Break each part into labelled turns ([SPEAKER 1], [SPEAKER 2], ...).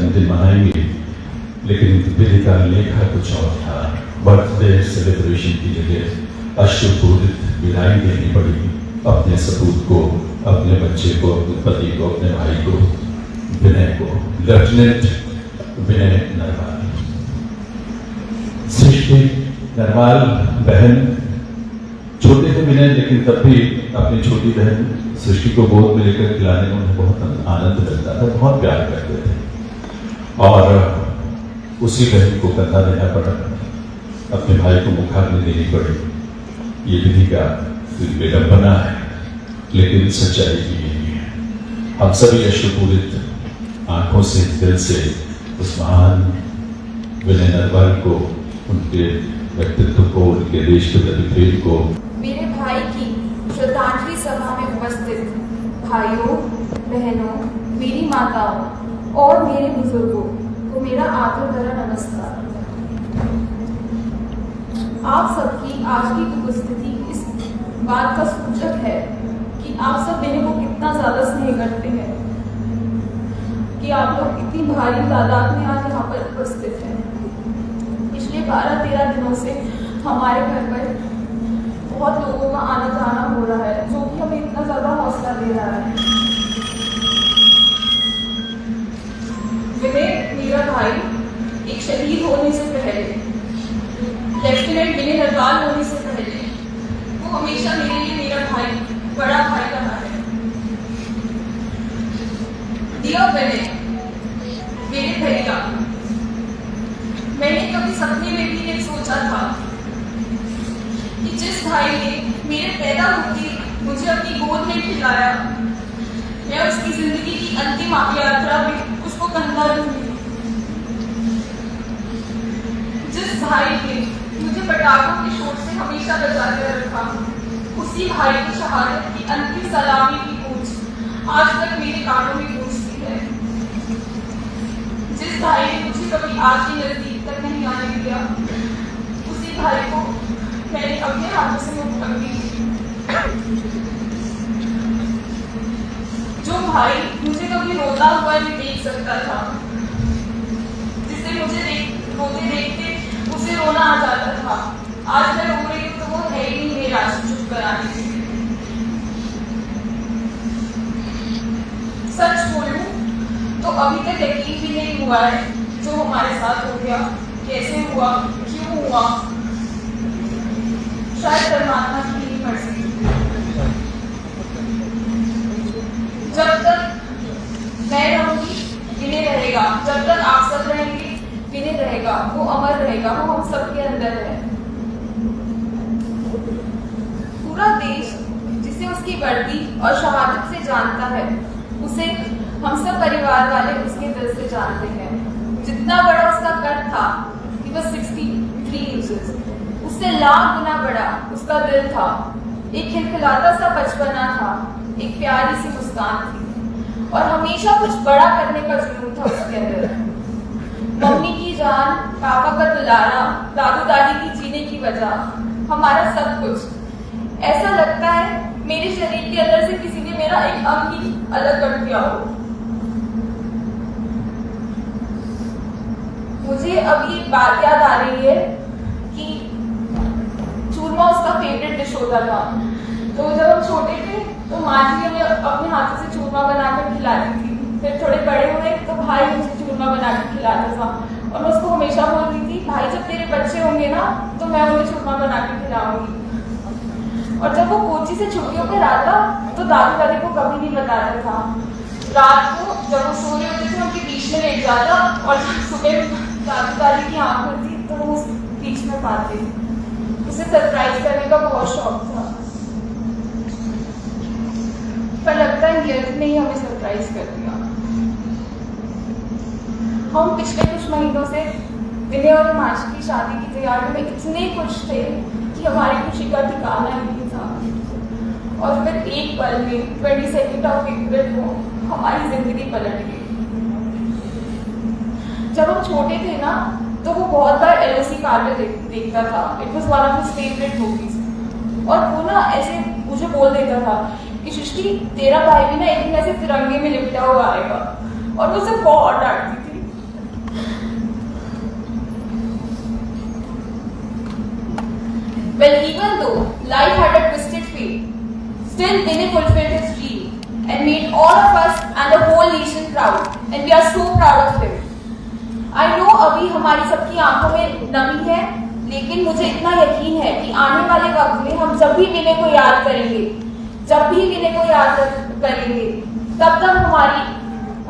[SPEAKER 1] जन्मदिन मनाएंगे, लेकिन विधि का लेखा कुछ और था। बर्थडे सेलिब्रेशन की जगह अश्रुपूरित विदाई देनी पड़ी अपने सपूत को, अपने बच्चे को, अपने पति को, अपने भाई को, विनय को। लेफ्टिनेंट विनय नरवाल। सृष्टि नरवाल बहन, छोटे थे विनय, लेकिन तब भी अपनी छोटी बहन सृष्टि को गोद में लेकर खिलाने में उन्हें बहुत आनंद मिलता था, बहुत प्यार करते थे। और उसी बहन को कंधा देना पड़ा, अपने भाई को मुखाग्नि देनी पड़ी। ये विधि का विडंबना है, लेकिन सच्चाई की यही है। हम सभी अश्रुपूरित आंखों से, दिल से उस महान विनय नरवाल को, उनके व्यक्तित्व को, उनके देश के प्रति प्रेम को।
[SPEAKER 2] मेरे भाई की श्रद्धांजलि सभा में उपस्थित भाइयों, बहनों, मेरी माताओं और मेरे बुजुर्गों को मेरा आदर भरा नमस्कार। आप सबकी आज की उपस्थिति इस बात का सूचक है कि आप सब मेरे को कितना ज्यादा स्नेह करते हैं, कि आप लोग इतनी भारी तादाद में आज यहाँ पर उपस्थित हैं। पिछले 12-13 दिनों से हमारे घर पर बहुत लोगों का आना जाना हो रहा है, जो कि हमें इतना ज्यादा हौसला दे रहा है। विनय मेरा भाई एक शहीद होने से पहले, लेफ्टिनेंट विनय नरवाल होने से पहले, वो हमेशा मेरे लिए मेरा भाई, बड़ा भाई रहा है। डियर विनय, मेरे भैया, मैंने कभी सपने में भी नहीं सोचा था कि जिस भाई ने मेरे पैदा होते मुझे अपनी गोद में खिलाया, मैं उसकी जिंदगी की अंतिम यात्रा में उसको कंधा दूंगी। जिस भाई ने मुझे पटाखों के शोर से हमेशा बचा कर रखा, उसी भाई की शहादत की अंतिम सलामी की गूंज आज तक मेरे कानों में गूंजती है। जिस भाई ने मुझे कभी आज के नजदीक तक नहीं आने दिया, उसी भाई को मैंने अपने हाथों से मुखाग्नि दी। जो भाई मुझे कभी रोता हुआ नहीं देख सकता था, जिसे मुझे रोते देखते उसे रोना आ जाता था, आज मैं रो रही हूँ तो वो है ही नहीं मेरे आंसू चुप कराने के लिए। सच बोलूं तो अभी तक यकीन भी नहीं हुआ है जो हमारे साथ हो गया, कैसे हुआ, क्यों हुआ। शायद परमात्मा की ही मर्जी। जब तक मैं रहूंगी विनय रहेगा, जब तक आप सब रहेंगे विनय रहेगा, वो अमर रहेगा, वो हम सबके अंदर है। पूरा देश जिसे उसकी वर्दी और शहादत से जानता है, उसे हम सब परिवार वाले उसके दिल से जानते हैं। जितना बड़ा उसका कद था, he was 63 inches, उससे लाख गुना बड़ा उसका दिल था। एक खिलखिलाता सा बचपना था, एक प्यारी सी मुस्कान थी, और हमेशा कुछ बड़ा करने का जुनून था उसके अंदर। मम्मी की जान, पापा का दुलारा, दादू दादी की जीने की वजह, हमारा सब कुछ। ऐसा लगता है मेरे शरीर के अंदर से किसी ने मेरा एक अंग ही अलग कर दिया हो। मुझे अभी एक बात याद आ रही है कि चूरमा उसका फेवरेट डिश होता था। तो जब हम छोटे थे तो माँ जी हमें अपने हाथों से चूरमा बनाकर खिलाती थी। फिर थोड़े बड़े हुए तो भाई मुझे चूरमा बनाकर खिलाता था, और मैं उसको हमेशा बोलती थी, भाई जब तेरे बच्चे होंगे ना तो मैं उन्हें चूरमा बनाकर खिलाऊंगी। और जब वो कोची से छुट्टियों पर आता तो दादू दादी को कभी नहीं बताता था। रात को जब वो सो रहे होते थे उनके बीच में लेट जाता, और सुबह दादू दादी की आंख खुलती तो वो उस बीच में पाते। उसे सरप्राइज करने का बहुत शौक था, पर लगता है गिरफ्त ने ही हमें सरप्राइज कर दिया। हम पिछले कुछ महीनों से विनय और हिमांशु की शादी की तैयारी में इतने खुश थे कि हमारी खुशी का ठिकाना ही नहीं था। और फिर एक पल में 22 अप्रैल को हमारी जिंदगी पलट गई। जब हम छोटे थे ना तो वो बहुत बार एलओसी कार्टून देखता था। It was one of his favourite movies. और वो ना ऐसे मुझे बोल देता था कि सृष्टि तेरा भाई भी ना एक दिन ऐसे तिरंगे में लिपटा हुआ आएगा, और वो उसे बहुत डांटती थी। Well, even though life had a twisted fate, still Vinay fulfilled his dream and made all of us and the whole nation proud, and we are so proud of him. I know अभी हमारी सबकी आंखों में नमी है, लेकिन मुझे इतना यकीन है कि आने वाले वक्त में हम जब भी विनय को याद करेंगे, तब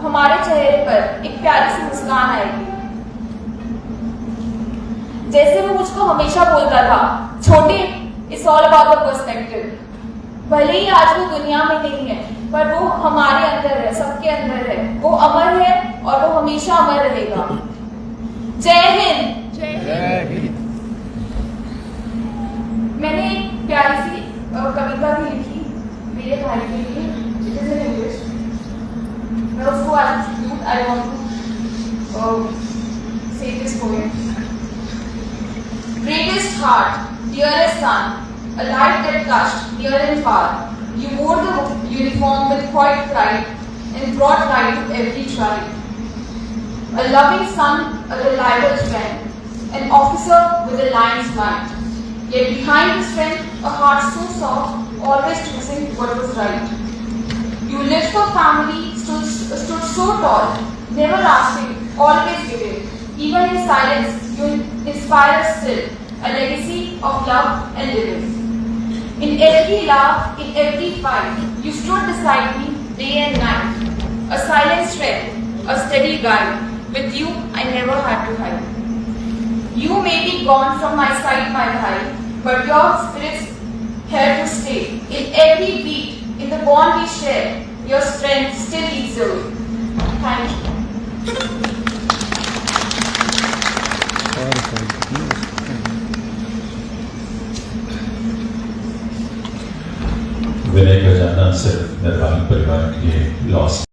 [SPEAKER 2] हमारे चेहरे पर एक प्यारी सी मुस्कान आएगी। जैसे वो मुझको हमेशा बोलता था, छोटे, it's all about the perspective. भले ही आज वो दुनिया में नहीं है, पर वो हमारे अंदर है, सबके अंदर है। वो अमर है और वो हमेशा अमर रहेगा। जय हिंद। मैंने एक प्यारी सी कविता भी लिखी मेरे भाई के लिए, इट इज इन इंग्लिश। मैं उसको आई वांट टू से this poem. Greatest heart, dearest son, a light that gushed near and far. You wore the uniform with quiet pride and brought light to every tribe. A loving son, a reliable friend, an officer with a lion's might. Yet behind the strength, a heart so soft, always choosing what was right. You lived for family, stood so tall, never asking, always giving. Even in silence, you inspire us still, a legacy of love and living. In every laugh, in every fight, you stood beside me day and night. A silent strength, a steady guide. With you, I never had to hide. You may be gone from my side, my bhai, but your spirit's here to stay. In every beat, in the bond we share, your strength still leads the way. Thank you.
[SPEAKER 1] विनय का जाना सिर्फ निर्वाण परिवार के लिए loss